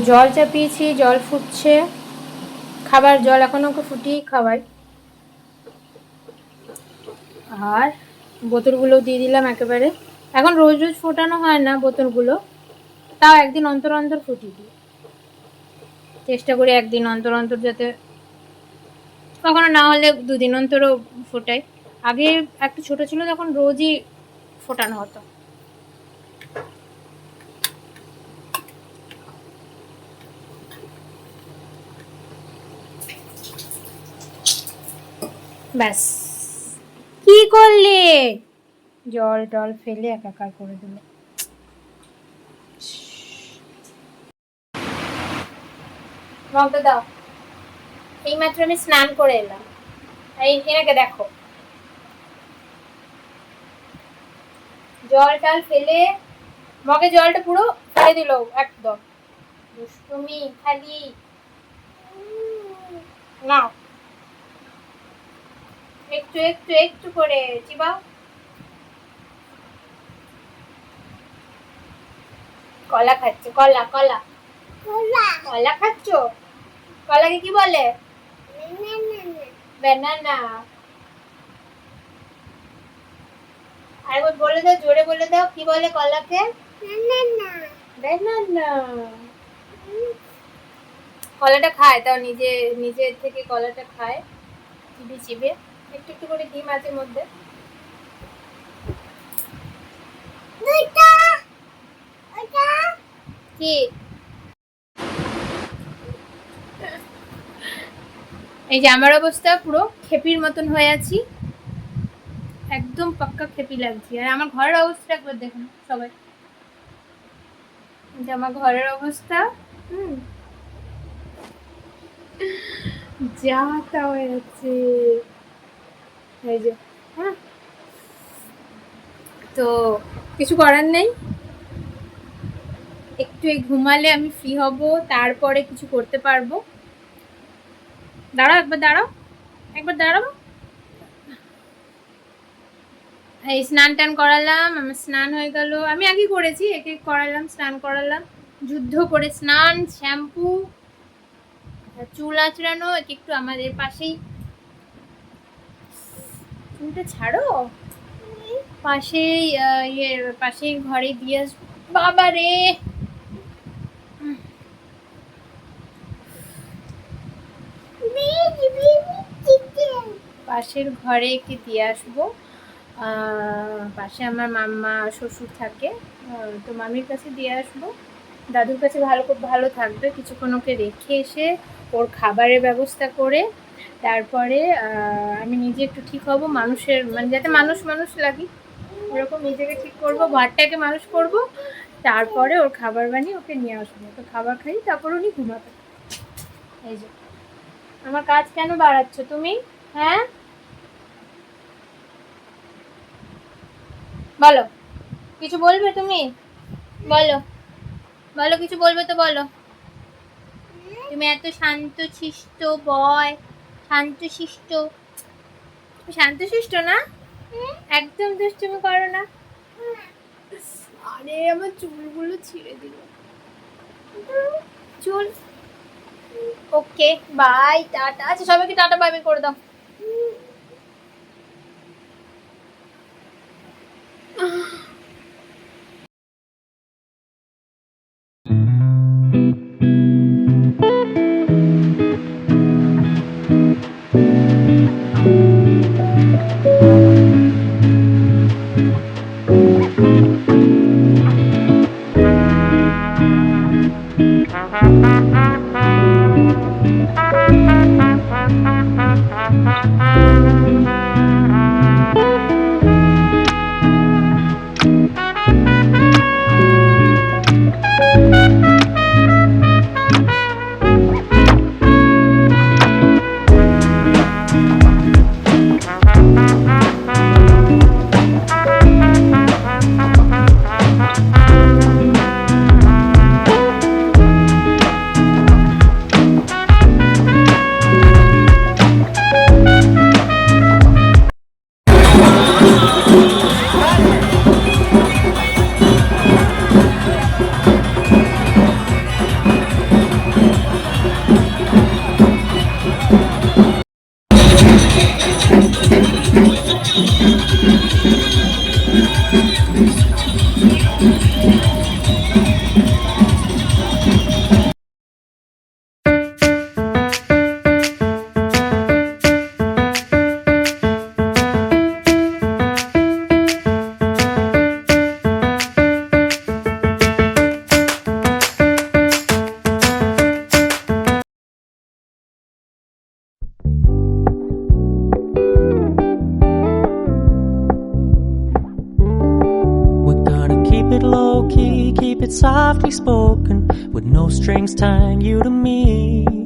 জল চাপিয়েছি, জল ফুটছে, খাবার জল এখন ওকে ফুটিয়েই খাওয়াই। আর বোতলগুলো দিয়ে দিলাম একেবারে। এখন রোজ রোজ ফোটানো হয় না বোতলগুলো, তাও একদিন অন্তর অন্তর ফুটিয়ে দিই। চেষ্টা করি একদিন অন্তর অন্তর, যাতে কখনো না হলে 2 দিন অন্তরও ফোটাই। আগে একটু ছোট ছিল তখন রোজই ফোটানো হতো। ব্যাস, কি করলে? জল টল ফেলে একাকার করে দিলে। মগটা দাও। এইমাত্র আমি স্নান করে এলাম, আর এনাকে দেখো জল টল ফেলে, মগে জলটা পুরো ফেলে দিল একদম। দুষ্টুমি খালি। না, একটু একটু একটু করে চিবাও। কলা খাচ্ছে, কলা কলা কলা খাচ্ছ? কলাকে কি বলে? ব্যানানা। আরেকবার বলে দাও, জোরে বলে দাও, কি বলে কলাকে? ব্যানানা। কলাটা খায়, তাও নিজে নিজের থেকে কলাটা খায়, চিবি চিবে একটু একটু করে দিই মাঝে মধ্যে। কি এই যে আমার অবস্থা, পুরো খেপির মতন হয়ে আছি, একদম পাক্কা খেপি লাগছে। আর আমার ঘরের অবস্থা একবার দেখুন সবাই, যে আমার ঘরের অবস্থা যা তা হয়ে যাচ্ছে। এই যে হ্যাঁ, তো কিছু করার নেই, একটু ঘুমালে আমি ফ্রি হব, তারপরে কিছু করতে পারবো। দাঁড়াও একবার, দাঁড়াও একবার, দাঁড়াও। এই স্নান টান করালাম, আমার স্নান হয়ে গেল, আমি আগে করেছি, একে করালাম, স্নান করালাম, যুদ্ধ করে স্নান, শ্যাম্পু, চুল আঁচড়ানো, একটু আমাদের পাশেই, চুলটা ছাড়ো, পাশেই পাশেই ঘরে দিয়ে বাবা রে, পাশের ঘরে একটু দিয়ে আসবো। পাশে আমার মাম্মা শ্বশুর থাকে, তো মামির কাছে দিয়ে আসবো, দাদুর কাছে ভালো থাকবে কিছুক্ষণ, ওকে রেখে এসে ওর খাবারের ব্যবস্থা করে তারপরে আমি নিজে একটু ঠিক হব, মানুষের মানে যাতে মানুষ লাগি এরকম নিজেকে ঠিক করব, ঘরটাকে মানুষ করব, তারপরে ওর খাবার বানিয়ে ওকে নিয়ে আসবো, তো খাবার খাই, তারপর উনি ঘুমাবে। এই যে আমার কাজ কেন বাড়াচ্ছ তুমি? হ্যাঁ বলো, কিছু বলবে তুমি? বলো বলো, কিছু বলবে তো বলো। তুমি এত শান্ত শিষ্ট বয়, শান্ত শিষ্ট, শান্ত শিষ্ট না, একদম দুষ্টুমি করো না। আরে আমার চুলগুলো ছিঁড়ে দিল, চুল। Okay bye, tata. আচ্ছা সবাইকে টাটা বাই বাই করে দাও। softly spoken, with no strings tying you to me.